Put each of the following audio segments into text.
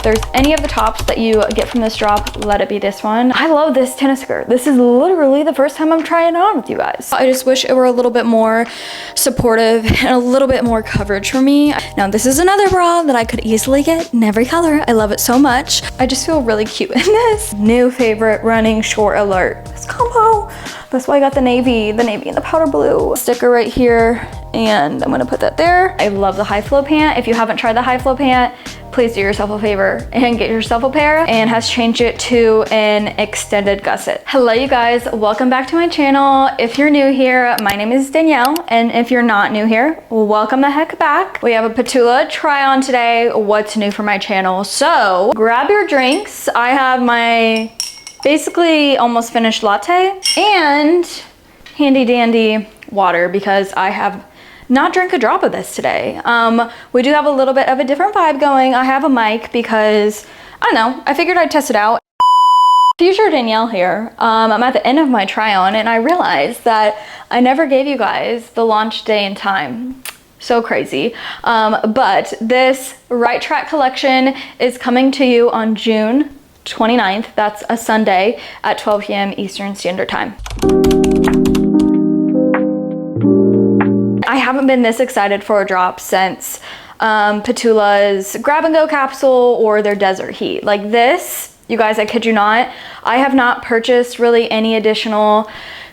there's any of the tops that you get from this drop, let it be this one. I love this tennis skirt. This is literally the first time I'm trying it on with you guys. I just wish it were a little bit more supportive and a little bit more coverage for me. Now this is another bra that I could easily get in every color. I love it so much. I just feel really cute in this. New favorite running short alert. This combo. That's why I got the navy and the powder blue. Sticker right here, and I'm gonna put that there. I love the high flow pant. If you haven't tried the high flow pant, please do yourself a favor and get yourself a pair, and has changed it to an extended gusset. Hello you guys, welcome back to my channel. If you're new here, my name is Danielle, and if you're not new here, welcome the heck back. We have a TULA try on today, what's new for my channel. So grab your drinks. I have my basically almost finished latte and handy dandy water because I have not drank a drop of this today. We do have a little bit of a different vibe going. I have a mic because, I don't know, I figured I'd test it out. Future Danielle here. I'm at the end of my try on and I realized that I never gave you guys the launch day and time. So crazy. But this Right Track collection is coming to you on June 29th. That's a Sunday at 12 p.m. Eastern Standard Time. I haven't been this excited for a drop since TULA's grab and go capsule or their desert heat. Like this, you guys, I kid you not, I have not purchased really any additional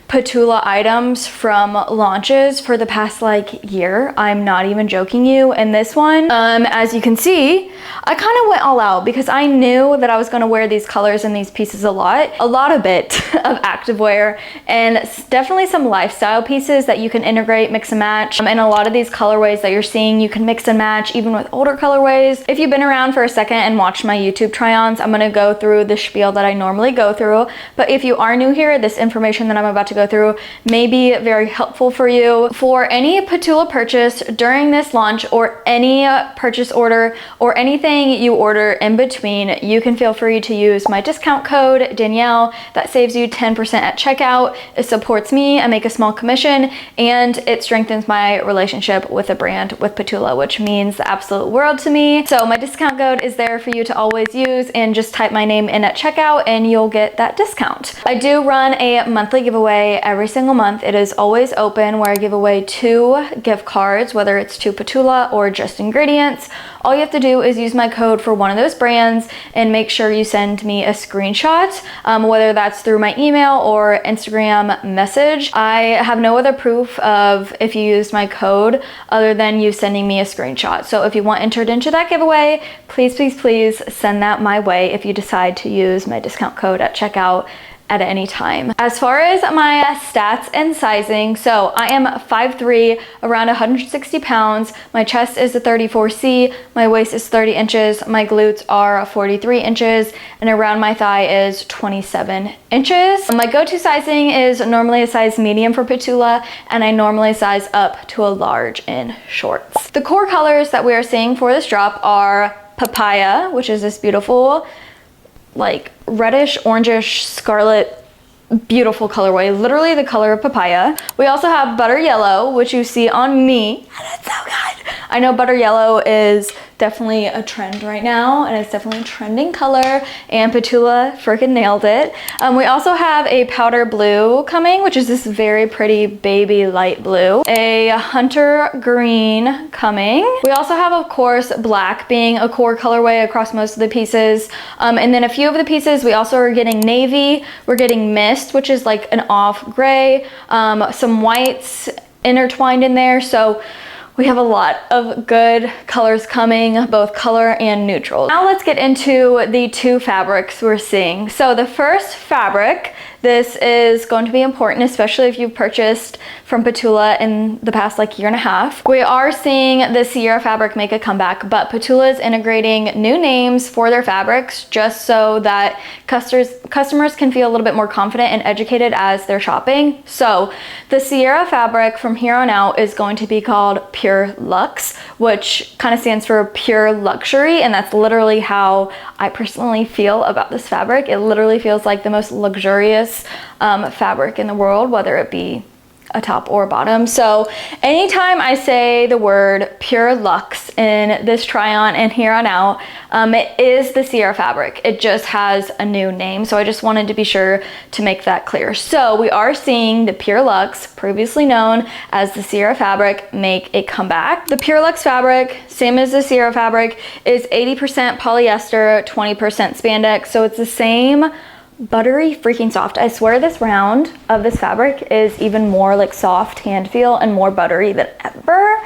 TULA items from launches for the past like year. I'm not even joking you. And this one, as you can see, I kind of went all out because I knew that I was going to wear these colors and these pieces a lot of it of activewear, and definitely some lifestyle pieces that you can integrate, mix and match. And a lot of these colorways that you're seeing, you can mix and match even with older colorways. If you've been around for a second and watched my YouTube try-ons, I'm going to go through the spiel that I normally go through. But if you are new here, this information that I'm about to go through may be very helpful for you. For any TULA purchase during this launch, or any purchase order or anything you order in between, you can feel free to use my discount code Danielle. That saves you 10% at checkout. It supports me. I make a small commission, and it strengthens my relationship with the brand, with TULA, which means the absolute world to me. So my discount code is there for you to always use, and just type my name in at checkout and you'll get that discount. I do run a monthly giveaway every single month. It is always open, where I give away 2 gift cards, whether it's to TULA or just ingredients. All you have to do is use my code for one of those brands and make sure you send me a screenshot, whether that's through my email or Instagram message. I have no other proof of if you used my code other than you sending me a screenshot. So if you want entered into that giveaway, please, please, please send that my way if you decide to use my discount code at checkout at any time. As far as my stats and sizing, so I am 5'3", around 160 pounds. My chest is a 34C, my waist is 30 inches, my glutes are 43 inches, and around my thigh is 27 inches. My go-to sizing is normally a size medium for TULA, and I normally size up to a large in shorts. The core colors that we are seeing for this drop are papaya, which is this beautiful like reddish, orangish, scarlet, beautiful colorway, literally the color of papaya. We also have butter yellow, which you see on me, and it's so good. I know butter yellow is definitely a trend right now, and it's definitely a trending color, and TULA freaking nailed it. We also have a powder blue coming, which is this very pretty baby light blue. A hunter green coming. We also have, of course, black being a core colorway across most of the pieces. And then a few of the pieces, we also are getting navy, we're getting mist, which is like an off gray, some whites intertwined in there. So we have a lot of good colors coming, both color and neutral. Now let's get into the 2 fabrics we're seeing. So the first fabric, this is going to be important, especially if you've purchased from TULA in the past like year and a half. We are seeing the Sierra fabric make a comeback, but TULA is integrating new names for their fabrics just so that customers can feel a little bit more confident and educated as they're shopping. So the Sierra fabric from here on out is going to be called PureLuxe, which kind of stands for pure luxury, and that's literally how I personally feel about this fabric. It literally feels like the most luxurious fabric in the world, whether it be a top or a bottom. So anytime I say the word pure luxe in this try on and here on out, it is the Sierra fabric. It just has a new name. So I just wanted to be sure to make that clear. So we are seeing the pure luxe, previously known as the Sierra fabric, make a comeback. The pure luxe fabric, same as the Sierra fabric, is 80% polyester, 20% spandex. So it's the same buttery freaking soft. I swear this round of this fabric is even more like soft hand feel and more buttery than ever.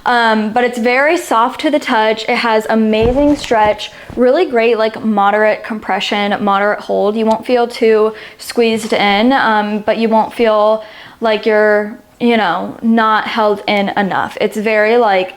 But it's very soft to the touch. It has amazing stretch, really great like moderate compression, moderate hold. You won't feel too squeezed in, but you won't feel like you're, you know, not held in enough. It's very like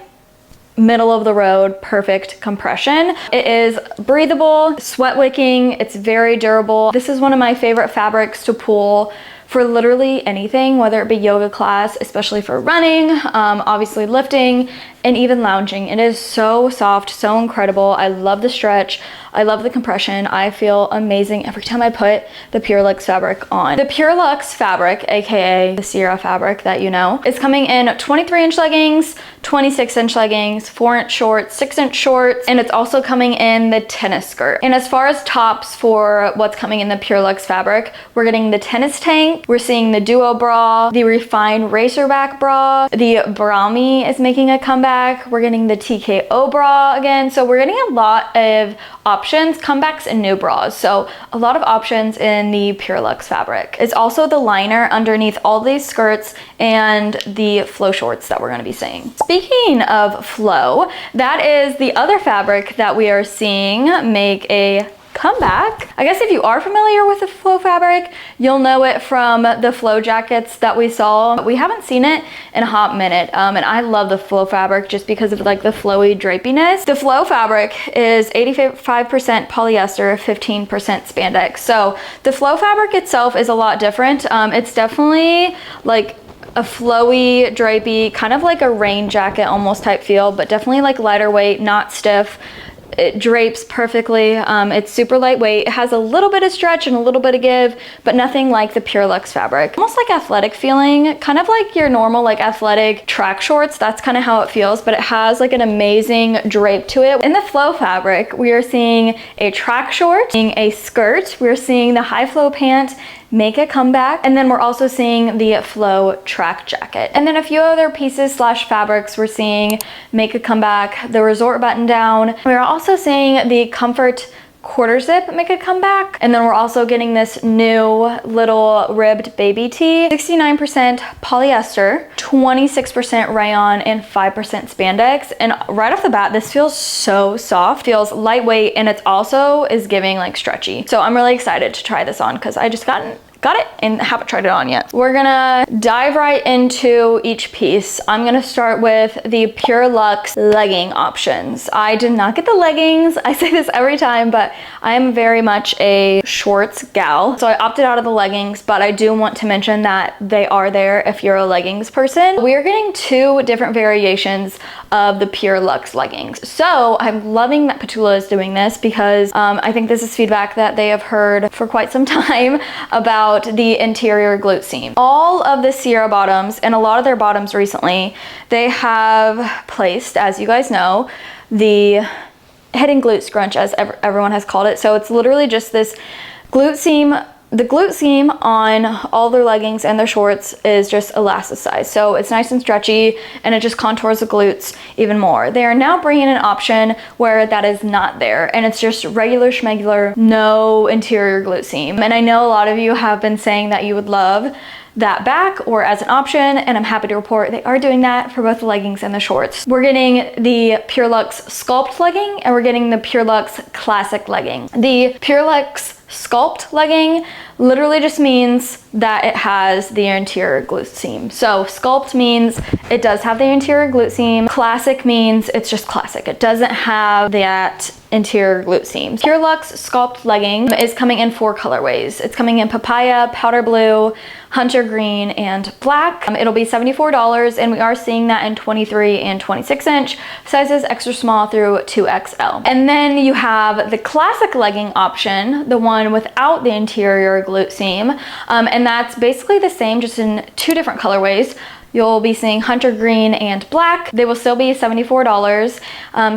middle of the road, perfect compression. It is breathable, sweat wicking, it's very durable. This is one of my favorite fabrics to pull for literally anything, whether it be yoga class, especially for running, obviously lifting, and even lounging. It is so soft, so incredible. I love the stretch. I love the compression. I feel amazing every time I put the Pure Luxe fabric on. The Pure Luxe fabric, aka the Sierra fabric that you know, is coming in 23-inch leggings, 26-inch leggings, 4-inch shorts, 6-inch shorts, and it's also coming in the tennis skirt. And as far as tops for what's coming in the Pure Luxe fabric, we're getting the tennis tank, we're seeing the duo bra, the refined racerback bra, the brami is making a comeback, we're getting the TKO bra again. So we're getting a lot of options, comebacks, and new bras. So a lot of options in the Pure Luxe fabric. It's also the liner underneath all these skirts and the flow shorts that we're going to be seeing. Speaking of flow, that is the other fabric that we are seeing make a comeback. I guess if you are familiar with the flow fabric, you'll know it from the flow jackets that we saw. We haven't seen it in a hot minute, and I love the flow fabric just because of like the flowy drapiness. The flow fabric is 85% polyester, 15% spandex. So the flow fabric itself is a lot different. It's definitely like a flowy, drapey, kind of like a rain jacket almost type feel, but definitely like lighter weight, not stiff. It drapes perfectly. It's super lightweight. It has a little bit of stretch and a little bit of give, but nothing like the Pure Luxe fabric. Almost like athletic feeling, kind of like your normal like athletic track shorts. That's kind of how it feels, but it has like an amazing drape to it. In the flow fabric, we are seeing a track short, seeing a skirt. We're seeing the high flow pant make a comeback, and then we're also seeing the flow track jacket, and then a few other pieces slash fabrics we're seeing make a comeback. The resort button down, we're also seeing the comfort quarter zip make a comeback, and then we're also getting this new little ribbed baby tee, 69% polyester, 26% rayon, and 5% spandex. And right off the bat, this feels so soft, feels lightweight, and it's also is giving like stretchy. So I'm really excited to try this on because I just got it and haven't tried it on yet. We're gonna dive right into each piece. I'm gonna start with the Pure Luxe legging options. I did not get the leggings. I say this every time, but I am very much a shorts gal. So I opted out of the leggings, but I do want to mention that they are there if you're a leggings person. We are getting two different variations of the Pure Luxe leggings. So I'm loving that TULA is doing this because I think this is feedback that they have heard for quite some time about the interior glute seam. All of the Sierra bottoms and a lot of their bottoms recently, they have placed, as you guys know, the hidden glute scrunch, as everyone has called it. So it's literally just this glute seam. The glute seam on all their leggings and their shorts is just elasticized. So it's nice and stretchy, and it just contours the glutes even more. They are now bringing an option where that is not there, and it's just regular schmegular, no interior glute seam. And I know a lot of you have been saying that you would love that back or as an option, and I'm happy to report they are doing that for both the leggings and the shorts. We're getting the Pure Luxe Sculpt legging, and we're getting the Pure Luxe Classic legging. The Pure Luxe Sculpt legging literally just means that it has the interior glute seam. So Sculpt means it does have the interior glute seam. Classic means it's just classic. It doesn't have that interior glute seam. PureLuxe Sculpt legging is coming in 4 colorways. It's coming in papaya, powder blue, hunter green, and black. It'll be $74, and we are seeing that in 23 and 26 inch sizes, extra small through 2XL. And then you have the classic legging option, the one without the interior glute seam, and that's basically the same, just in 2 different colorways. You'll be seeing hunter green and black. They will still be $74,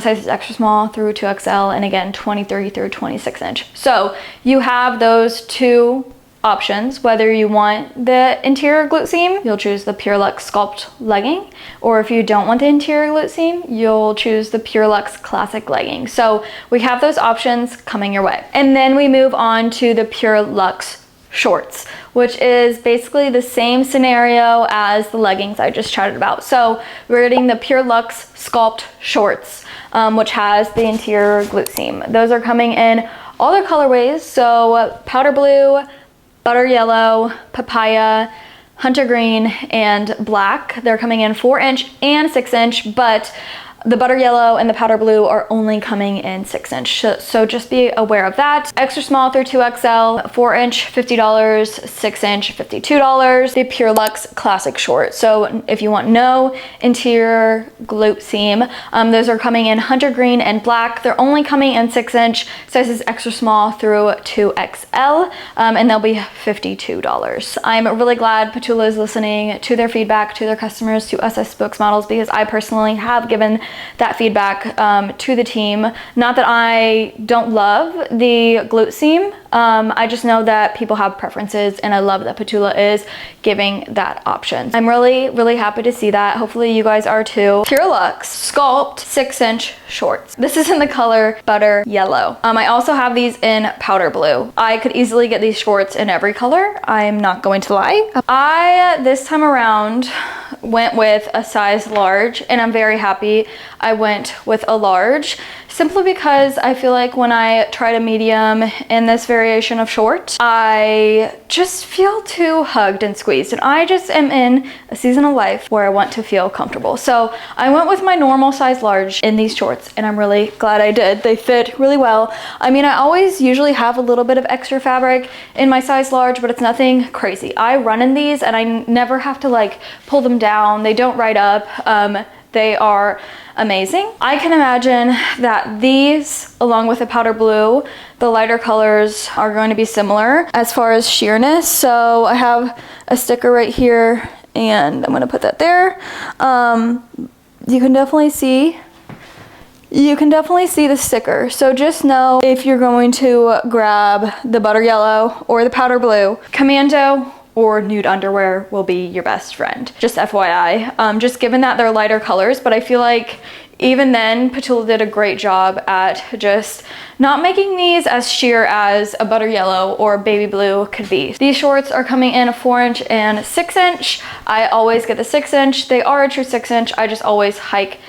sizes extra small through 2XL, and again, 23 through 26 inch. So you have those 2 options. Whether you want the interior glute seam, you'll choose the PureLuxe Sculpt legging, or if you don't want the interior glute seam, you'll choose the PureLuxe Classic legging. So we have those options coming your way. And then we move on to the PureLuxe shorts, which is basically the same scenario as the leggings I just chatted about. So we're getting the PureLuxe Sculpt shorts, which has the interior glute seam. Those are coming in all their colorways. So powder blue, butter yellow, papaya, hunter green, and black. They're coming in 4 inch and 6 inch, but the butter yellow and the powder blue are only coming in 6 inch. So just be aware of that. Extra small through 2XL, 4 inch, $50, 6 inch, $52. The PureLuxe Classic short. So if you want no interior glute seam, those are coming in hunter green and black. They're only coming in 6 inch, sizes extra small through 2XL, and they'll be $52. I'm really glad PTULA is listening to their feedback, to their customers, to us as spokesmodels, because I personally have given that feedback to the team. Not that I don't love the glute seam, I just know that people have preferences, and I love that PTULA is giving that option. I'm really happy to see that. Hopefully you guys are too. PureLuxe Sculpt 6 inch shorts. This is in the color butter yellow. I also have these in powder blue. I could easily get these shorts in every color, I'm not going to lie. I, this time around, went with a size large, and I'm very happy I went with a large, simply because I feel like when I tried a medium in this variation of short, I just feel too hugged and squeezed, and I just am in a season of life where I want to feel comfortable. So I went with my normal size large in these shorts, and I'm really glad I did. They fit really well. I mean, I always usually have a little bit of extra fabric in my size large, but it's nothing crazy. I run in these, and I never have to like pull them down. They don't ride up. They are amazing. I can imagine that these, along with the powder blue, the lighter colors are going to be similar as far as sheerness. So I have a sticker right here, and I'm gonna put that there. You can definitely see the sticker. So just know, if you're going to grab the butter yellow or the powder blue, commando or nude underwear will be your best friend. Just FYI, just given that they're lighter colors, but I feel like even then, PTULA did a great job at just not making these as sheer as a butter yellow or baby blue could be. These shorts are coming in a 4 inch and 6 inch. I always get the 6 inch. They are a true 6 inch. I just always hike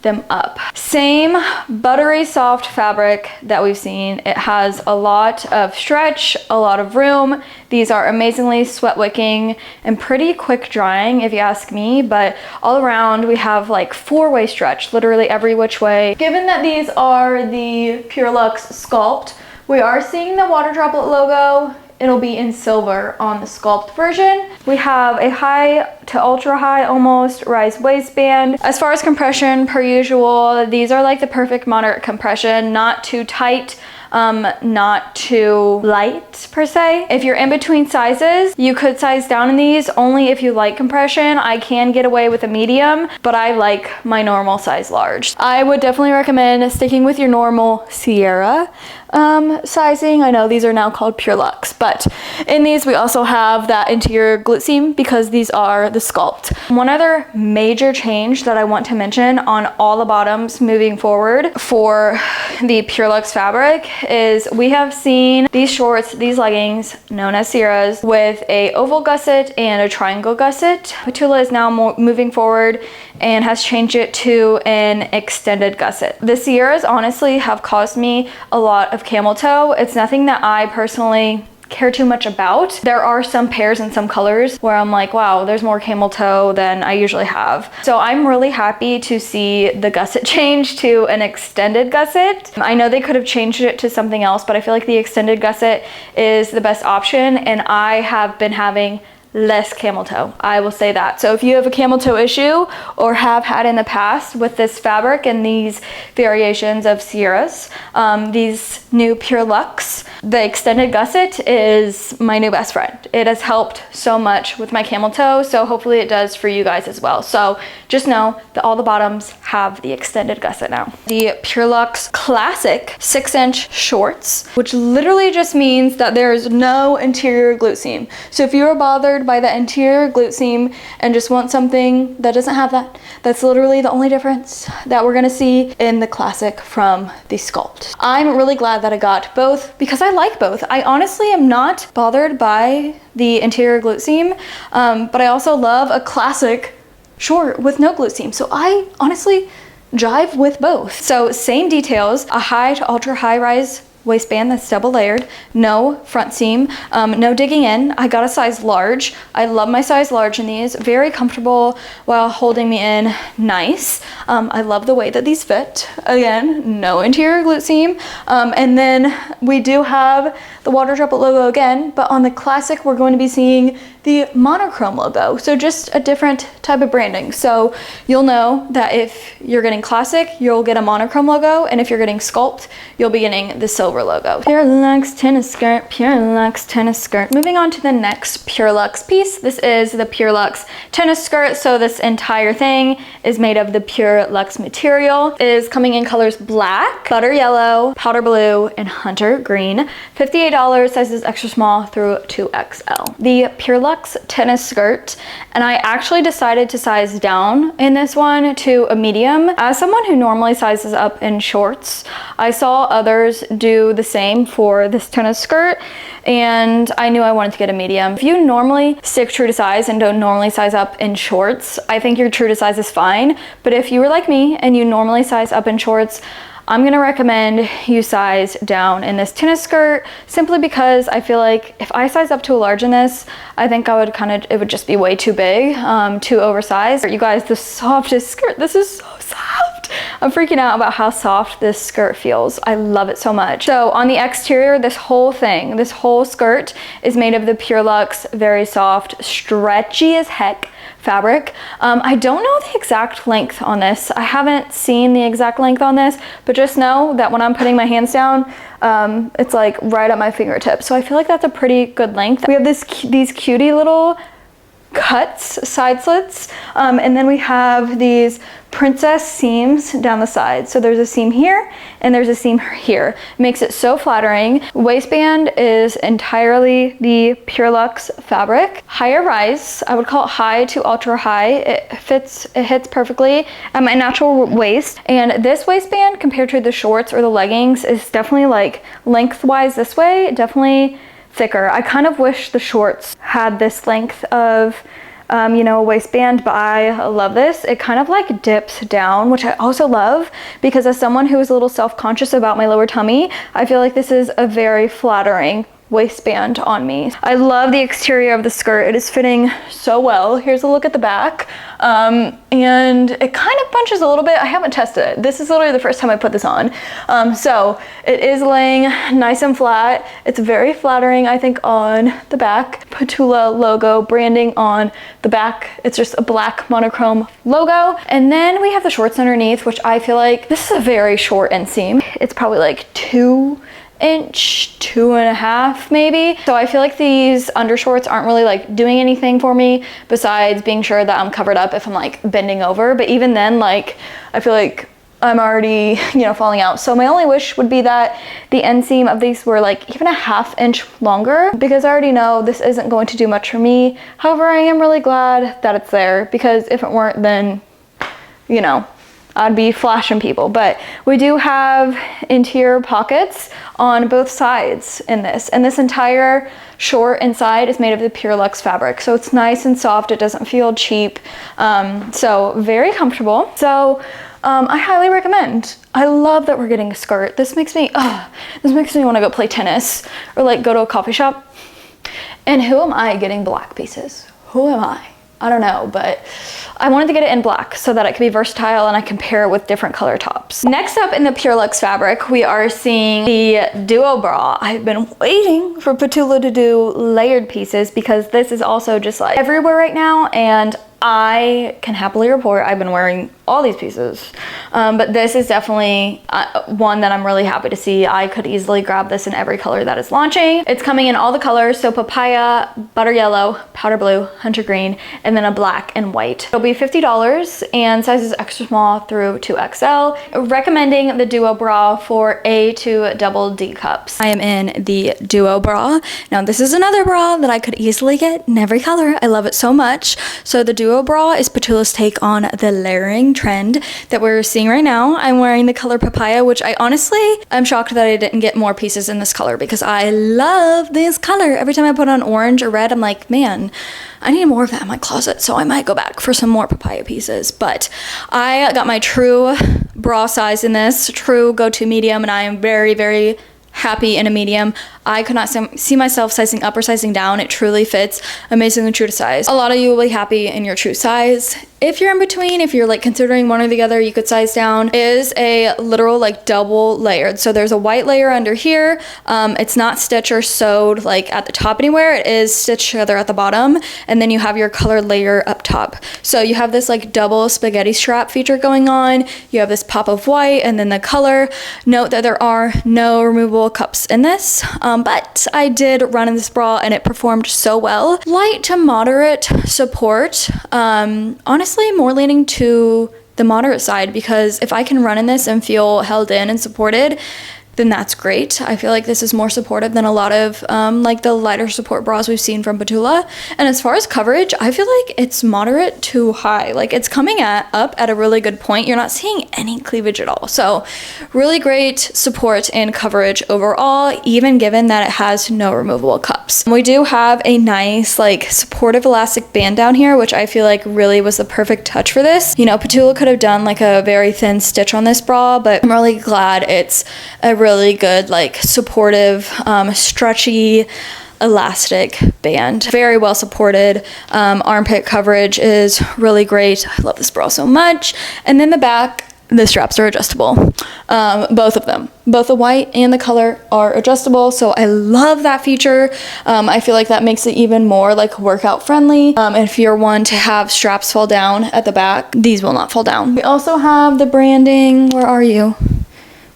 them up. Same buttery soft fabric that we've seen. It has a lot of stretch, a lot of room. These are amazingly sweat wicking and pretty quick drying, if you ask me, but all around we have like 4-way stretch, literally every which way. Given that these are the PureLuxe Sculpt, we are seeing the water droplet logo. It'll be in silver on the Sculpt version. We have a high to ultra high almost rise waistband. As far as compression, per usual, these are like the perfect moderate compression, not too tight, not too light per se. If you're in between sizes, you could size down in these only if you like compression. I can get away with a medium, but I like my normal size large. I would definitely recommend sticking with your normal Sierra sizing. I know these are now called PureLuxe, but in these we also have that interior glute seam because these are the Sculpt. One other major change that I want to mention on all the bottoms moving forward for the PureLuxe fabric is we have seen these shorts, these leggings known as Sierras, with a oval gusset and a triangle gusset. TULA is now moving forward and has changed it to an extended gusset. The Sierras honestly have caused me a lot of camel toe. It's nothing that I personally care too much about. There are some pairs and some colors where I'm like, wow, there's more camel toe than I usually have. So I'm really happy to see the gusset change to an extended gusset. I know they could have changed it to something else, but I feel like the extended gusset is the best option, and I have been having less camel toe, I will say that. So if you have a camel toe issue or have had in the past with this fabric and these variations of Sierras, these new PureLuxe, the extended gusset is my new best friend. It has helped so much with my camel toe, so hopefully it does for you guys as well. So just know that all the bottoms have the extended gusset now. The PureLuxe Classic 6-inch shorts, which literally just means that there is no interior glute seam. So if you are bothered by the interior glute seam and just want something that doesn't have that, that's literally the only difference that we're gonna see in the Classic from the Sculpt. I'm really glad that I got both because I like both. I honestly am not bothered by the interior glute seam, but I also love a classic short with no glute seam. So I honestly jive with both. So same details, a high to ultra high rise waistband that's double layered, no front seam, no digging in. I got a size large. I love my size large in these, very comfortable while holding me in nice. I love the way that these fit. Again, no interior glute seam. And then we do have the water droplet logo again, but on the Classic, we're going to be seeing the monochrome logo. So just a different type of branding. So you'll know that if you're getting Classic, you'll get a monochrome logo. And if you're getting Sculpt, you'll be getting the silver logo. PureLuxe tennis skirt, PureLuxe tennis skirt. Moving on to the next PureLuxe piece. This is the PureLuxe tennis skirt. So this entire thing is made of the PureLuxe material. It is coming in colors black, butter yellow, powder blue, and hunter green. $58, sizes extra small through 2XL. The PureLuxe tennis skirt, and I actually decided to size down in this one to a medium. As someone who normally sizes up in shorts, I saw others do the same for this tennis skirt, and I knew I wanted to get a medium. If you normally stick true to size and don't normally size up in shorts, I think your true to size is fine. But if you were like me and you normally size up in shorts, I'm gonna recommend you size down in this tennis skirt simply because I feel like if I size up to a large in this, I think I would it would just be way too big, too oversized. You guys, the softest skirt, this is so soft. I'm freaking out about how soft this skirt feels. I love it so much. So on the exterior, this whole thing, this whole skirt is made of the PureLuxe, very soft, stretchy as heck fabric. I don't know the exact length on this. I haven't seen the exact length on this, but just know that when I'm putting my hands down, it's like right at my fingertips. So I feel like that's a pretty good length. We have these cutie little cuts, side slits, and then we have these princess seams down the side. So there's a seam here and there's a seam here. Makes it so flattering. Waistband is entirely the PureLuxe fabric. Higher rise, I would call it high to ultra high. It hits perfectly at my natural waist. And this waistband compared to the shorts or the leggings is definitely like lengthwise this way, definitely thicker. I kind of wish the shorts had this length of you know, waistband, but I love this. It kind of like dips down, which I also love because as someone who is a little self-conscious about my lower tummy, I feel like this is a very flattering waistband on me. I love the exterior of the skirt. It is fitting so well. Here's a look at the back. And it kind of bunches a little bit. I haven't tested it. This is literally the first time I put this on. So it is laying nice and flat. It's very flattering, I think, on the back. TULA logo branding on the back. It's just a black monochrome logo. And then we have the shorts underneath, which I feel like this is a very short inseam. It's probably like 2 inch, 2.5 maybe. So I feel like these undershorts aren't really like doing anything for me besides being sure that I'm covered up if I'm like bending over. But even then, like, I feel like I'm already, you know, falling out. So my only wish would be that the inseam of these were like even a 1/2 inch longer because I already know this isn't going to do much for me. However, I am really glad that it's there because if it weren't, then, you know, I'd be flashing people. But we do have interior pockets on both sides in this. And this entire short inside is made of the PureLuxe fabric. So it's nice and soft. It doesn't feel cheap. So very comfortable. So I highly recommend. I love that we're getting a skirt. This makes me want to go play tennis or like go to a coffee shop. And who am I getting black pieces? Who am I? I don't know, but I wanted to get it in black so that it could be versatile and I can pair it with different color tops. Next up in the PureLuxe fabric, we are seeing the duo bra. I've been waiting for PTULA to do layered pieces because this is also just like everywhere right now, and I can happily report I've been wearing all these pieces, but this is definitely one that I'm really happy to see. I could easily grab this in every color that is launching. It's coming in all the colors, so papaya, butter yellow, powder blue, hunter green, and then a black and white. It'll be $50 and sizes extra small through 2XL. Recommending the duo bra for A to double D cups. I am in the duo bra. Now this is another bra that I could easily get in every color. I love it so much. So the duo bra is PTULA's take on the layering trend that we're seeing right now. I'm wearing the color papaya, which I'm shocked that I didn't get more pieces in this color because I love this color. Every time I put on orange or red, I'm like, man, I need more of that in my closet, so I might go back for some more papaya pieces. But I got my true bra size in this, true go-to medium, and I am very, very happy in a medium. I could not see myself sizing up or sizing down. It truly fits amazingly true to size. A lot of you will be happy in your true size. If you're in between, if you're like considering one or the other, you could size down. It is a literal like double layered. So there's a white layer under here. It's not stitched or sewed like at the top anywhere. It is stitched together at the bottom. And then you have your colored layer up top. So you have this like double spaghetti strap feature going on. You have this pop of white and then the color. Note that there are no removable cups in this. But I did run in this bra and it performed so well. Light to moderate support. Honestly, more leaning to the moderate side because if I can run in this and feel held in and supported, then that's great. I feel like this is more supportive than a lot of like the lighter support bras we've seen from PTULA. And as far as coverage, I feel like it's moderate to high. Like it's coming up at a really good point. You're not seeing any cleavage at all. So really great support and coverage overall, even given that it has no removable cups. We do have a nice like supportive elastic band down here, which I feel like really was the perfect touch for this. You know, PTULA could have done like a very thin stitch on this bra, but I'm really glad it's a really good like supportive stretchy elastic band. Very well supported. Armpit coverage is really great. I love this bra so much. And then the back, the straps are adjustable. Both of them, both the white and the color are adjustable, so I love that feature. I feel like that makes it even more like workout friendly. If you're one to have straps fall down at the back, these will not fall down. We also have the branding. Where are you?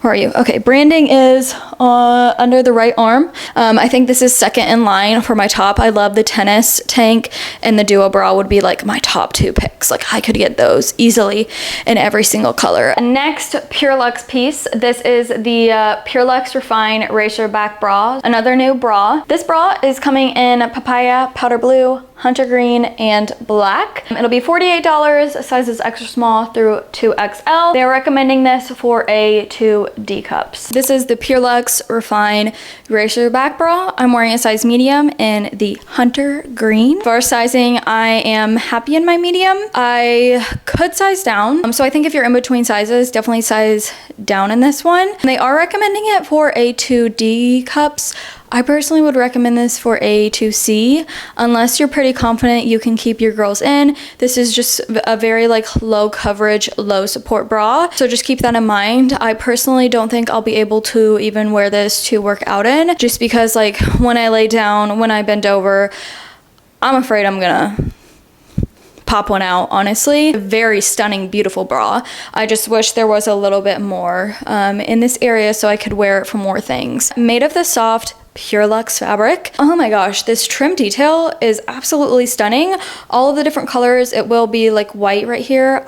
Okay, branding is under the right arm. I think this is second in line for my top. I love the tennis tank, and the duo bra would be like my top two picks. Like I could get those easily in every single color. Next PureLuxe piece. This is the PureLuxe Refine Racerback bra. Another new bra. This bra is coming in papaya, powder blue, hunter green, and black. It'll be $48, sizes extra small through 2XL. They're recommending this for A to D cups. This is the PureLuxe Refine Racerback bra. I'm wearing a size medium in the hunter green. For sizing, I am happy in my medium. I could size down. So I think if you're in between sizes, definitely size down in this one. They are recommending it for A to D cups. I personally would recommend this for A to C, unless you're pretty confident you can keep your girls in. This is just a very like low coverage, low support bra. So just keep that in mind. I personally don't think I'll be able to even wear this to work out in, just because like when I lay down, when I bend over, I'm afraid I'm gonna pop one out, honestly. Very stunning, beautiful bra. I just wish there was a little bit more in this area so I could wear it for more things. Made of the soft PureLuxe fabric. Oh my gosh, this trim detail is absolutely stunning. All of the different colors, it will be like white right here.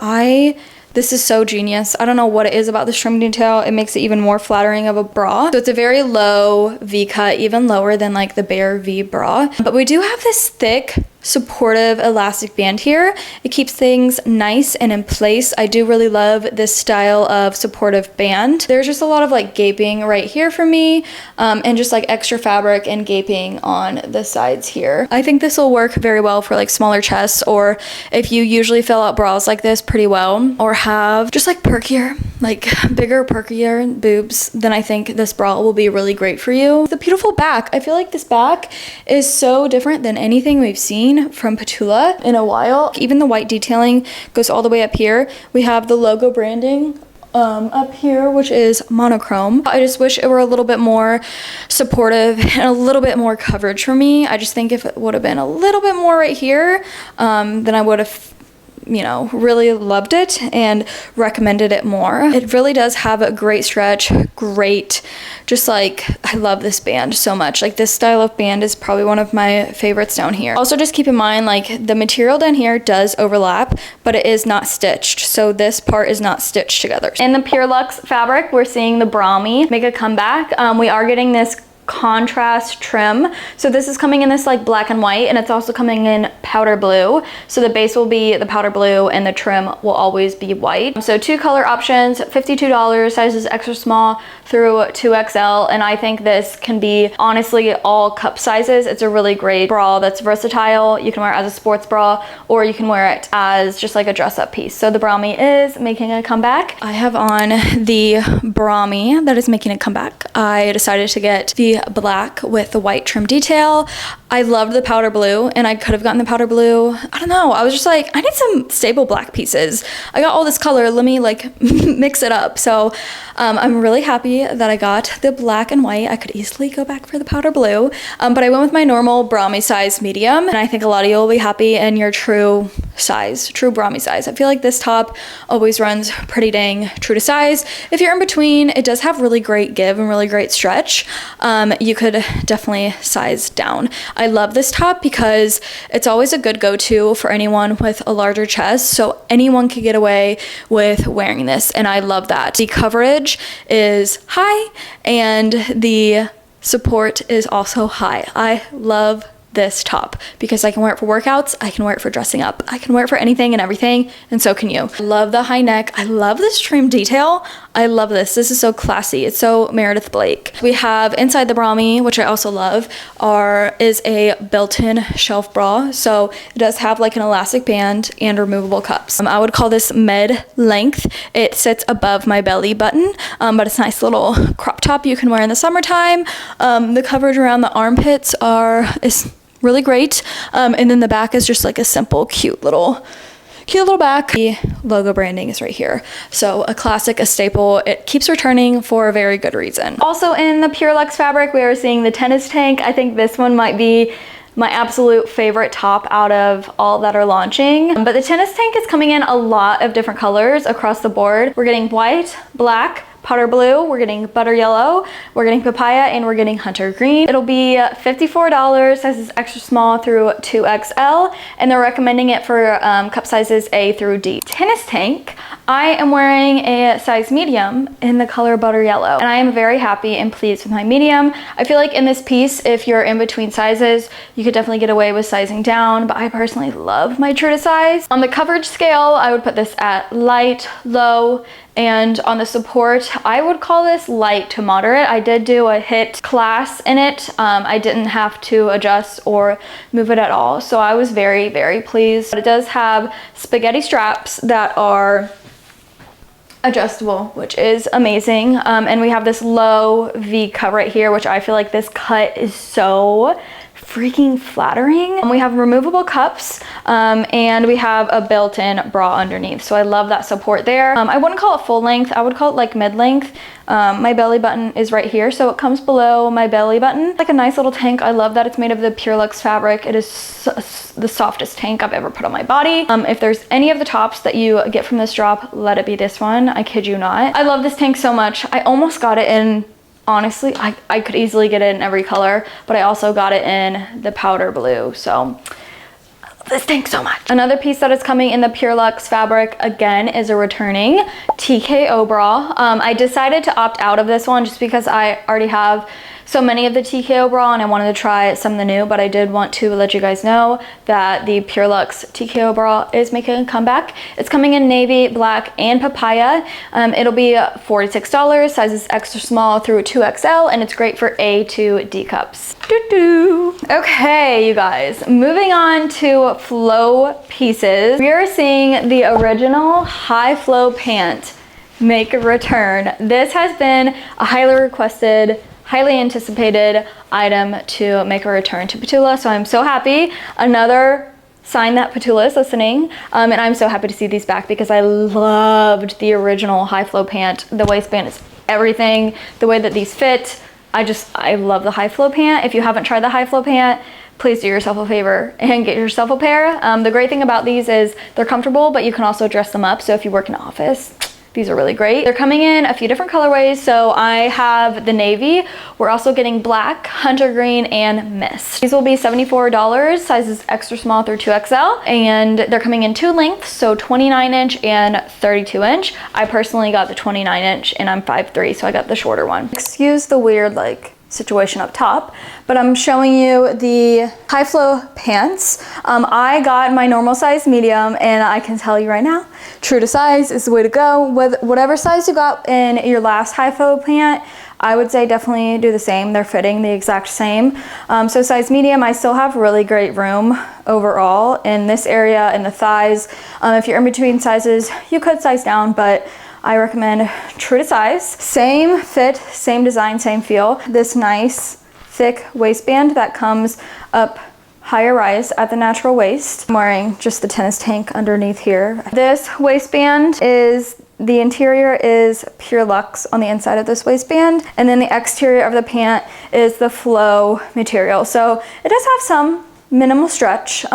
This is so genius. I don't know what it is about this trim detail. It makes it even more flattering of a bra. So it's a very low V cut, even lower than like the bare V bra. But we do have this thick supportive elastic band here. It keeps things nice and in place. I do really love this style of supportive band. There's just a lot of like gaping right here for me, and just like extra fabric and gaping on the sides here. I think this will work very well for like smaller chests, or if you usually fill out bras like this pretty well, or have just like perkier, like bigger perkier boobs, then I think this bra will be really great for you. The beautiful back. I feel like this back is so different than anything we've seen from TULA in a while. Even the white detailing goes all the way up here. We have the logo branding up here, which is monochrome. I just wish it were a little bit more supportive and a little bit more coverage for me. I just think if it would have been a little bit more right here, then I would have, you know, really loved it and recommended it more. It really does have a great stretch, great, just like, I love this band so much. Like this style of band is probably one of my favorites down here. Also just keep in mind, like the material down here does overlap, but it is not stitched. So this part is not stitched together. In the PureLuxe fabric, we're seeing the brami make a comeback. We are getting this contrast trim. So this is coming in this like black and white, and it's also coming in powder blue. So the base will be the powder blue and the trim will always be white. So 2 color options, $52, sizes extra small through 2XL. And I think this can be honestly all cup sizes. It's a really great bra that's versatile. You can wear it as a sports bra, or you can wear it as just like a dress up piece. So the brami is making a comeback. I have on the brami that is making a comeback. I decided to get the black with the white trim detail. I loved the powder blue, and I could have gotten the powder blue. I don't know. I was just like, I need some stable black pieces. I got all this color. Let me like mix it up. So I'm really happy that I got the black and white. I could easily go back for the powder blue, but I went with my normal brami size medium, and I think a lot of you will be happy in your true size, true brami size. I feel like this top always runs pretty dang true to size. If you're in between, it does have really great give and really great stretch. You could definitely size down. I love this top because it's always a good go-to for anyone with a larger chest, so anyone could get away with wearing this, and I love that. The coverage is high and the support is also high. I love this top because I can wear it for workouts, I can wear it for dressing up, I can wear it for anything and everything, and so can you. I love the high neck. I love this trim detail. I love this. This is so classy. It's so Meredith Blake. We have inside the brami, which I also love, is a built-in shelf bra. So it does have like an elastic band and removable cups. I would call this mid length. It sits above my belly button, but it's a nice little crop top you can wear in the summertime. The coverage around the armpits is really great, and then the back is just like a simple cute little back. The logo branding is right here, so a classic, a staple. It keeps returning for a very good reason. Also in the PureLuxe fabric, we are seeing the tennis tank. I think this one might be my absolute favorite top out of all that are launching, but the tennis tank is coming in a lot of different colors across the board. We're getting white, black, powder blue, we're getting butter yellow, we're getting papaya, and we're getting hunter green. It'll be $54, sizes extra small through 2XL, and they're recommending it for cup sizes A through D. Tennis tank, I am wearing a size medium in the color butter yellow, and I am very happy and pleased with my medium. I feel like in this piece, if you're in between sizes, you could definitely get away with sizing down, but I personally love my true to size. On the coverage scale, I would put this at light, low, and on the support, I would call this light to moderate. I did do a HIT class in it. I didn't have to adjust or move it at all, so I was very, very pleased. But it does have spaghetti straps that are adjustable, which is amazing. And we have this low V cut right here, which I feel like this cut is so freaking flattering. We have removable cups, and we have a built-in bra underneath, so I love that support there. I wouldn't call it full length, I would call it like mid-length. My belly button is right here, so it comes below my belly button. Like a nice little tank. I love that it's made of the PureLuxe fabric. It is the softest tank I've ever put on my body. If there's any of the tops that you get from this drop, let it be this one. I kid you not. I love this tank so much. I almost got it in, honestly, I could easily get it in every color, but I also got it in the powder blue, so I love this tank so much. Another piece that is coming in the PureLuxe fabric, again, is a returning TKO bra. I decided to opt out of this one just because I already have so many of the TKO bra, and I wanted to try some of the new, but I did want to let you guys know that the PureLuxe TKO bra is making a comeback. It's coming in navy, black, and papaya. It'll be $46, sizes extra small through 2XL, and it's great for A to D cups. Okay, you guys, moving on to flow pieces. We are seeing the original high flow pant make a return. This has been a highly requested, highly anticipated item to make a return to PTULA, so I'm so happy. Another sign that PTULA is listening, and I'm so happy to see these back because I loved the original high flow pant. The waistband is everything. The way that these fit, I love the high flow pant. If you haven't tried the high flow pant, please do yourself a favor and get yourself a pair. The great thing about these is they're comfortable, but you can also dress them up. So if you work in an office, these are really great. They're coming in a few different colorways. So I have the navy. We're also getting black, hunter green, and mist. These will be $74, sizes extra small through 2XL, and they're coming in 2 lengths, so 29-inch and 32-inch. I personally got the 29-inch, and I'm 5'3", so I got the shorter one. Excuse the weird situation up top, but I'm showing you the high flow pants. I got my normal size medium, and I can tell you right now, true to size is the way to go. With whatever size you got in your last high flow pant, I would say definitely do the same. They're fitting the exact same. So size medium, I still have really great room overall in this area, in the thighs. If you're in between sizes, you could size down, but I recommend true to size. Same fit, same design, same feel. This nice thick waistband that comes up higher rise at the natural waist. I'm wearing just the tennis tank underneath here. This waistband is, the interior is PureLuxe on the inside of this waistband, and then the exterior of the pant is the flow material. So it does have some minimal stretch,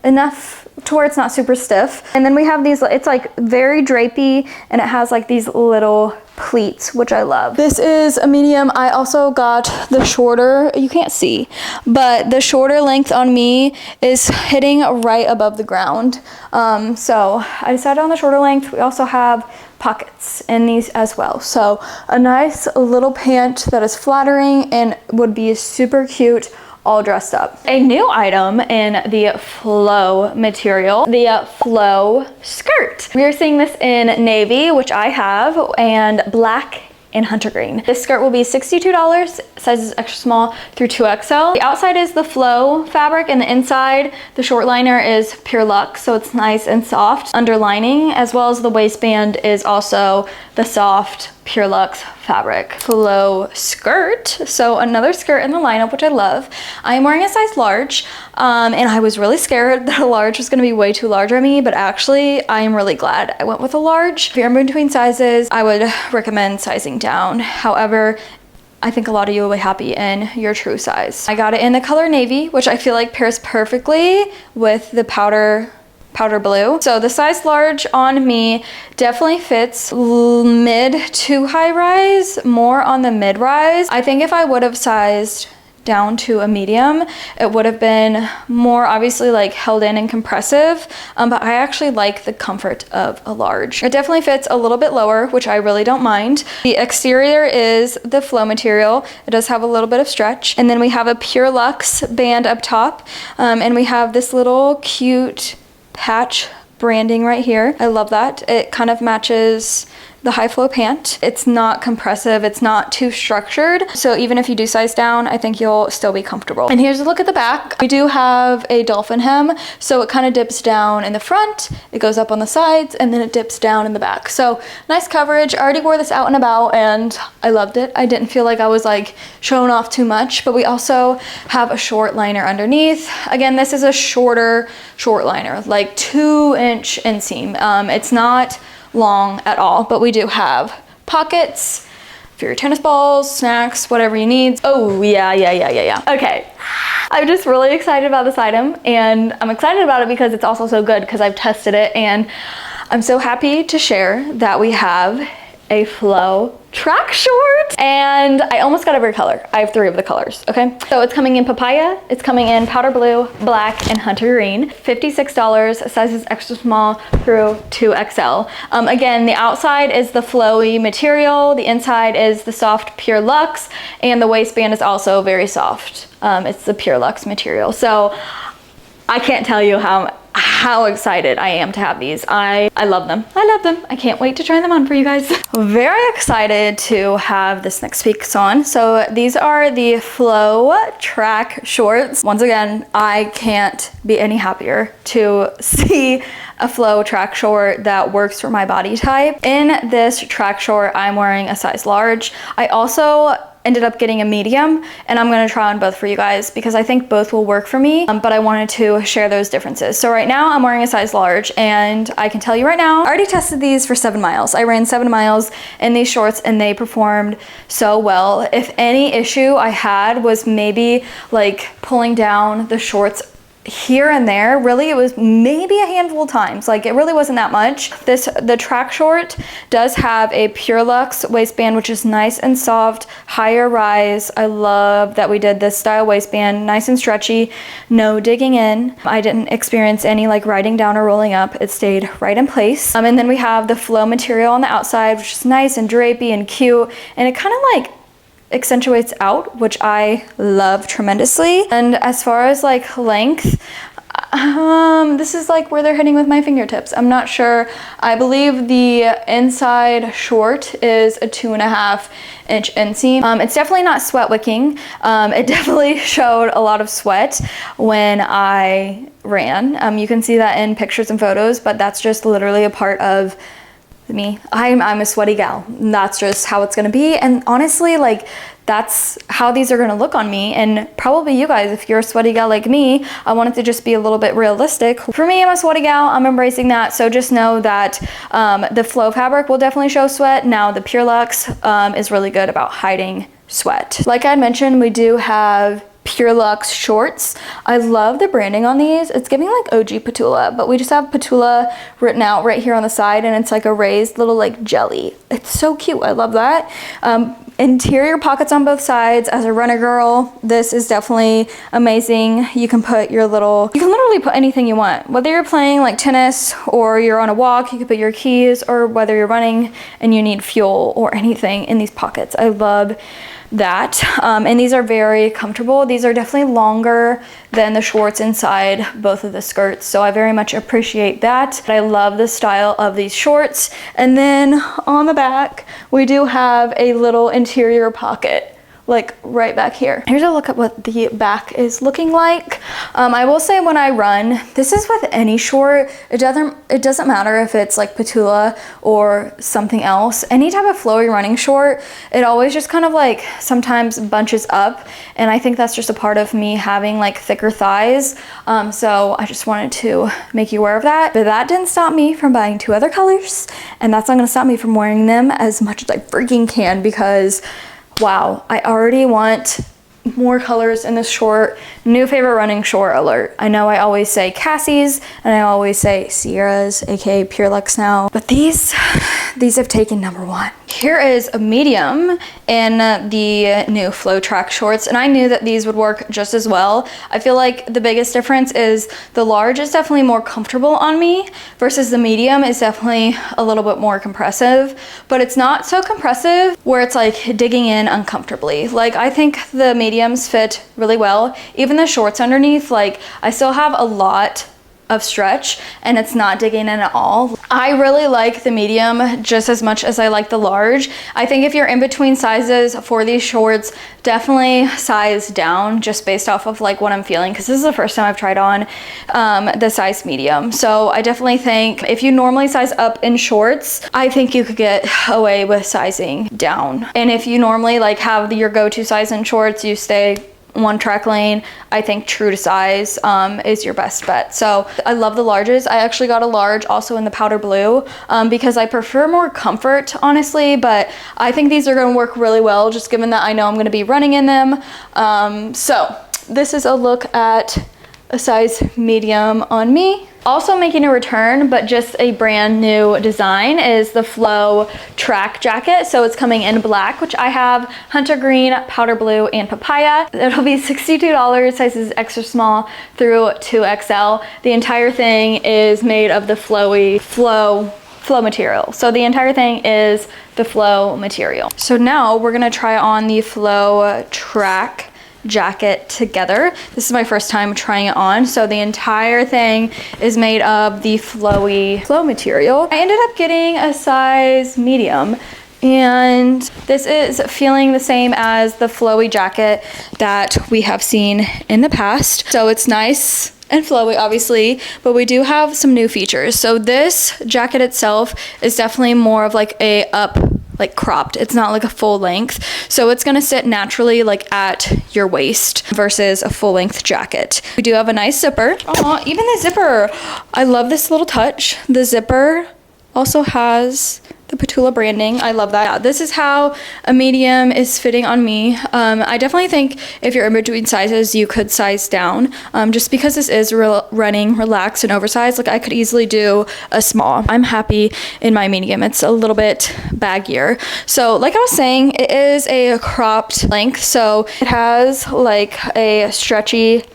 enough to where it's not super stiff. And then we have these, it's like very drapey, and it has like these little pleats, which I love. This is a medium. I also got the shorter, you can't see, but the shorter length on me is hitting right above the ground. So I decided on the shorter length. We also have pockets in these as well. So a nice little pant that is flattering and would be super cute all dressed up. A new item in the flow material, the flow skirt. We are seeing this in navy, which I have, and black and hunter green. This skirt will be $62, sizes extra small through 2XL. The outside is the flow fabric, and the inside, the short liner is PureLuxe, so it's nice and soft underlining, as well as the waistband is also the soft PureLuxe fabric flow skirt. So another skirt in the lineup, which I love. I am wearing a size large, and I was really scared that a large was gonna be way too large on me, but actually I am really glad I went with a large. If you're in between sizes, I would recommend sizing down. However, I think a lot of you will be happy in your true size. I got it in the color navy, which I feel like pairs perfectly with the powder blue. So the size large on me definitely fits mid to high rise, more on the mid rise. I think if I would have sized down to a medium, it would have been more obviously like held in and compressive, but I actually like the comfort of a large. It definitely fits a little bit lower, which I really don't mind. The exterior is the flow material. It does have a little bit of stretch, and then we have a PureLuxe band up top, and we have this little cute patch branding right here. I love that. It kind of matches the high flow pant. It's not compressive, it's not too structured, so even if you do size down, I think you'll still be comfortable. And here's a look at the back. We do have a dolphin hem, so it kind of dips down in the front, it goes up on the sides, and then it dips down in the back. So nice coverage. I already wore this out and about, and I loved it. I didn't feel like I was like showing off too much, but we also have a short liner underneath. Again, this is a shorter short liner, like 2-inch inseam. It's not long at all, but we do have pockets for your tennis balls, snacks, whatever you need. Oh yeah. Okay, I'm just really excited about this item, and I'm excited about it because it's also so good because I've tested it, and I'm so happy to share that we have a flow track short, and I almost got every color. I have 3 of the colors, okay? So it's coming in papaya, it's coming in powder blue, black, and hunter green. $56, sizes extra small through 2XL. Again, the outside is the flowy material, the inside is the soft pure luxe, and the waistband is also very soft. It's the pure luxe material. So I can't tell you how excited I am to have these. I love them. I love them. I can't wait to try them on for you guys. Very excited to have this next piece on. So these are the flow track shorts. Once again, I can't be any happier to see a flow track short that works for my body type. In this track short, I'm wearing a size large. I also ended up getting a medium, and I'm gonna try on both for you guys because I think both will work for me, but I wanted to share those differences. So right now I'm wearing a size large, and I can tell you right now, I already tested these for 7 miles. I ran 7 miles in these shorts and they performed so well. If any issue I had was maybe like pulling down the shorts here and there, really it was maybe a handful of times, like it really wasn't that much. The track short does have a pure luxe waistband, which is nice and soft, higher rise. I love that we did this style waistband, nice and stretchy, no digging in. I didn't experience any like riding down or rolling up. It stayed right in place. And then we have the flow material on the outside, which is nice and drapey and cute, and it kind of like accentuates out, which I love tremendously. And as far as like length, this is like where they're hitting with my fingertips. I'm not sure. I believe the inside short is a 2.5-inch inseam. It's definitely not sweat wicking. It definitely showed a lot of sweat when I ran. You can see that in pictures and photos, but that's just literally a part of me. I'm a sweaty gal. That's just how it's gonna be. And honestly, like that's how these are gonna look on me, and probably you guys, if you're a sweaty gal like me. I want it to just be a little bit realistic. For me, I'm a sweaty gal. I'm embracing that. So just know that the flow fabric will definitely show sweat. Now the Pure Luxe is really good about hiding sweat. Like I had mentioned, we do have Pure Luxe shorts. I love the branding on these. It's giving like OG Patula, but we just have Patula written out right here on the side, and it's like a raised little like jelly. It's so cute. I love that. Interior pockets on both sides. As a runner girl, this is definitely amazing. You can put your little, you can literally put anything you want. Whether you're playing like tennis or you're on a walk, you can put your keys, or whether you're running and you need fuel or anything in these pockets. I love that. And these are very comfortable. These are definitely longer than the shorts inside both of the skirts, so I very much appreciate that. I love the style of these shorts. And then on the back, we do have a little interior pocket like right back here. Here's a look at what the back is looking like. I will say when I run, this is with any short, it doesn't matter if it's like Patula or something else. Any type of flowy running short, it always just kind of like sometimes bunches up, and I think that's just a part of me having like thicker thighs. So I just wanted to make you aware of that. But that didn't stop me from buying 2 other colors, and that's not gonna stop me from wearing them as much as I freaking can, because wow, I already want more colors in this short. New favorite running short alert. I know I always say Cassie's and I always say Sierra's, aka Pure Luxe now, but these have taken #1. Here is a medium in the new Flow Track shorts, and I knew that these would work just as well. I feel like the biggest difference is the large is definitely more comfortable on me versus the medium is definitely a little bit more compressive, but it's not so compressive where it's like digging in uncomfortably. Like I think the mediums fit really well. Even the shorts underneath, like I still have a lot of stretch and it's not digging in at all. I really like the medium just as much as I like the large. I think if you're in between sizes for these shorts, definitely size down just based off of like what I'm feeling, because this is the first time I've tried on the size medium. So I definitely think if you normally size up in shorts, I think you could get away with sizing down. And if you normally like have your go-to size in shorts, you stay one track lane, I think true to size is your best bet. So I love the larges. I actually got a large also in the powder blue because I prefer more comfort, honestly, but I think these are gonna work really well just given that I know I'm gonna be running in them. So this is a look at a size medium on me. Also making a return, but just a brand new design, is the Flow track jacket. So it's coming in black, which I have hunter green, powder blue, and papaya. It'll be $62, sizes extra small through 2XL. The entire thing is made of the flow material. So the entire thing is the Flow material. So now we're gonna try on the Flow track jacket together. This is my first time trying it on. So the entire thing is made of the flow material. I ended up getting a size medium, and this is feeling the same as the flowy jacket that we have seen in the past. So it's nice and flowy, obviously, but we do have some new features. So this jacket itself is definitely more of like a cropped. It's not like a full length. So it's gonna sit naturally like at your waist versus a full length jacket. We do have a nice zipper. Oh, even the zipper. I love this little touch. The zipper also has the TULA branding. I love that. Yeah, this is how a medium is fitting on me. I definitely think if you're in between sizes, you could size down. Just because this is running relaxed and oversized, like I could easily do a small. I'm happy in my medium. It's a little bit baggier. So like I was saying, it is a cropped length. So it has like a stretchy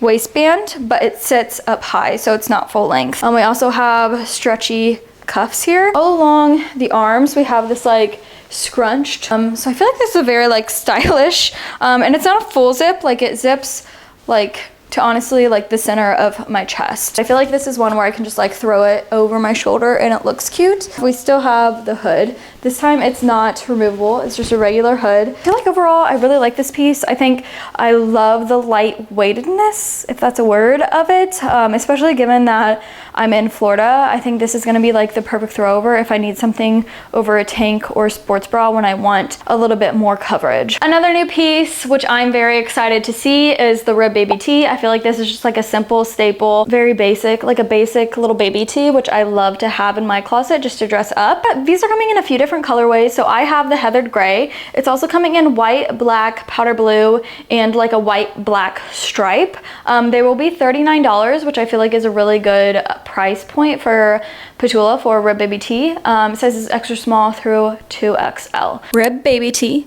waistband, but it sits up high, so it's not full length. We also have stretchy cuffs here. All along the arms, we have this like scrunched. So I feel like this is a very like stylish, and it's not a full zip, like it zips like to honestly like the center of my chest. I feel like this is one where I can just like throw it over my shoulder and it looks cute. We still have the hood. This time it's not removable, it's just a regular hood. I feel like overall I really like this piece. I think I love the lightweightedness, if that's a word, of it, especially given that I'm in Florida. I think this is gonna be like the perfect throwover if I need something over a tank or sports bra when I want a little bit more coverage. Another new piece, which I'm very excited to see, is the rib baby tee. I feel like this is just like a simple staple, very basic, like a basic little baby tee, which I love to have in my closet just to dress up. These are coming in a few different colorways. So I have the heathered gray. It's also coming in white, black, powder blue, and like a white black stripe. They will be $39, which I feel like is a really good price point for TULA for rib baby tee. Sizes extra small through 2XL. Rib baby tee.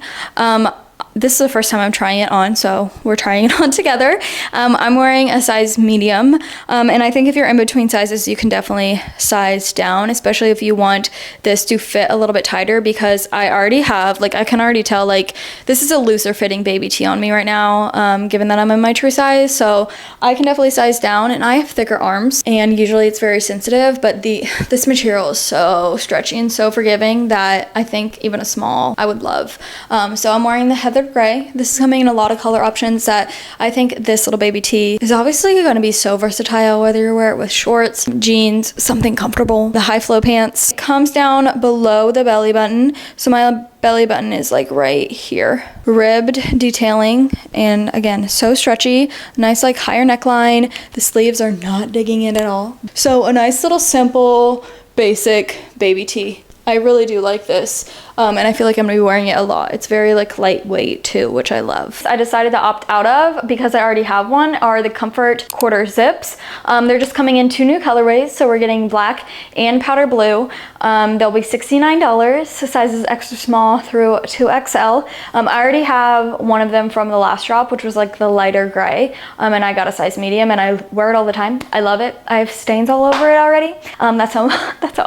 This is the first time I'm trying it on, so we're trying it on together. I'm wearing a size medium, and I think if you're in between sizes, you can definitely size down, especially if you want this to fit a little bit tighter, because I already have, like, I can already tell, like, this is a looser fitting baby tee on me right now, given that I'm in my true size, so I can definitely size down, and I have thicker arms, and usually it's very sensitive, but this material is so stretchy and so forgiving that I think even a small I would love. So I'm wearing the heathered gray. This is coming in a lot of color options that I think this little baby tee is obviously going to be so versatile, whether you wear it with shorts, jeans, something comfortable. The high flow pants. It comes down below the belly button. So my belly button is like right here. Ribbed detailing, and again, so stretchy. Nice like higher neckline. The sleeves are not digging in at all. So a nice little simple basic baby tee. I really do like this, and I feel like I'm gonna be wearing it a lot. It's very like lightweight too, which I love. I decided to opt out of, because I already have one, are the Comfort quarter zips. They're just coming in 2 new colorways, so we're getting black and powder blue. They'll be $69, sizes extra small through 2XL. I already have one of them from the last drop, which was like the lighter gray, and I got a size medium, and I wear it all the time. I love it. I have stains all over it already. That's how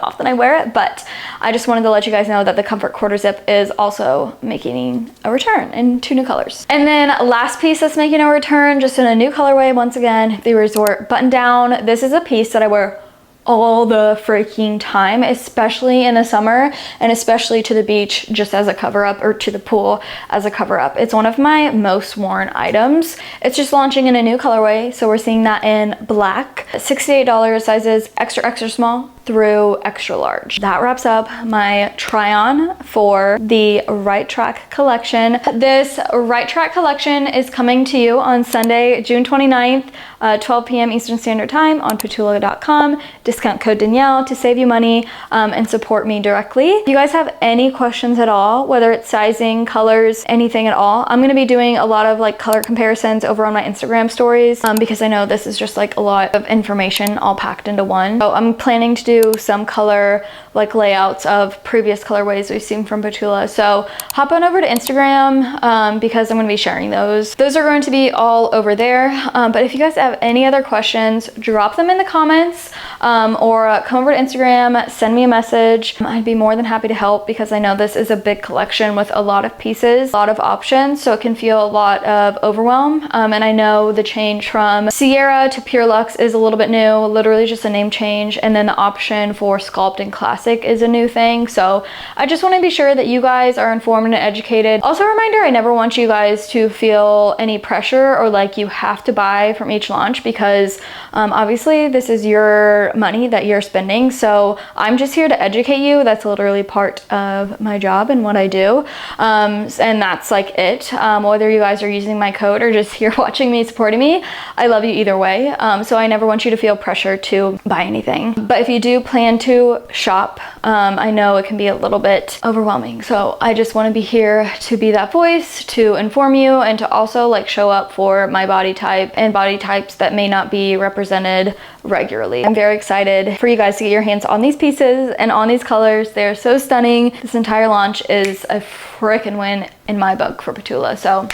often I wear it, but I just wanted to let you guys know that the Comfort quarter zip is also making a return in 2 new colors. And then last piece that's making a return, just in a new colorway once again, the Resort button down. This is a piece that I wear all the freaking time, especially in the summer, and especially to the beach just as a cover up, or to the pool as a cover up. It's one of my most worn items. It's just launching in a new colorway, so we're seeing that in black. $68, sizes extra small through extra large. That wraps up my try on for the Right Track collection. This Right Track collection is coming to you on Sunday, June 29th, 12 p.m. Eastern Standard Time on PUREluxe.com. Discount code Danielle to save you money and support me directly. If you guys have any questions at all, whether it's sizing, colors, anything at all, I'm gonna be doing a lot of like color comparisons over on my Instagram stories because I know this is just like a lot of information all packed into one. So I'm planning to do some color like layouts of previous colorways we've seen from TULA. So hop on over to Instagram because I'm going to be sharing those. Those are going to be all over there. But if you guys have any other questions, drop them in the comments or come over to Instagram, send me a message. I'd be more than happy to help because I know this is a big collection with a lot of pieces, a lot of options, so it can feel a lot of overwhelm. And I know the change from Sierra to PureLuxe is a little bit new, literally just a name change, and then the option for Sculpt and Classic is a new thing. So I just want to be sure that you guys are informed and educated. Also a reminder, I never want you guys to feel any pressure or like you have to buy from each launch because obviously this is your money that you're spending. So I'm just here to educate you. That's literally part of my job and what I do. And that's like it. Whether you guys are using my code or just here watching me, supporting me, I love you either way. So I never want you to feel pressure to buy anything. But if you do plan to shop, I know it can be a little bit overwhelming. So I just want to be here to be that voice, to inform you, and to also like show up for my body type and body types that may not be represented regularly. I'm very excited for you guys to get your hands on these pieces and on these colors. They're so stunning. This entire launch is a freaking win in my book for TULA. So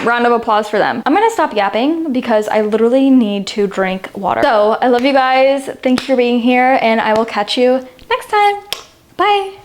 round of applause for them. I'm gonna stop yapping because I literally need to drink water. So I love you guys. Thank you for being here and I will catch you next time. Bye.